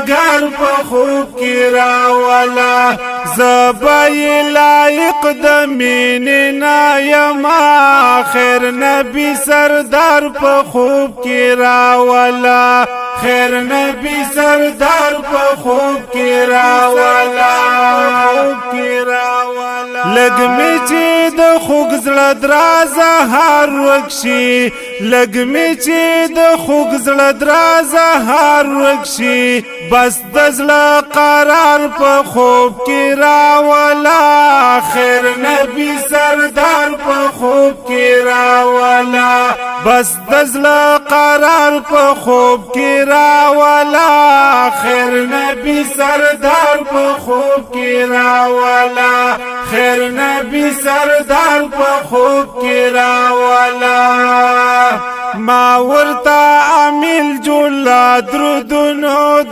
نگر په خوب کی راولا زبای لایق د مینې نه یما خیر نبی سردار په خوب کی راولا خیر نبی سردار په خوب کی راولا لګ می چې د خوږ زړه درازه هر وکشي لګ می چې د خوږ زړه درازه هر وکشي بس د زړه قرار په خوب کې راولا خیر نبی سردار په خوب کې راولا بس د زړه قرار په خوب کې راولا خیر نبی سردار په خوب کې راولا خیر نبی سردار په خوب کې راولا ما ورتا عامل جولا درودونو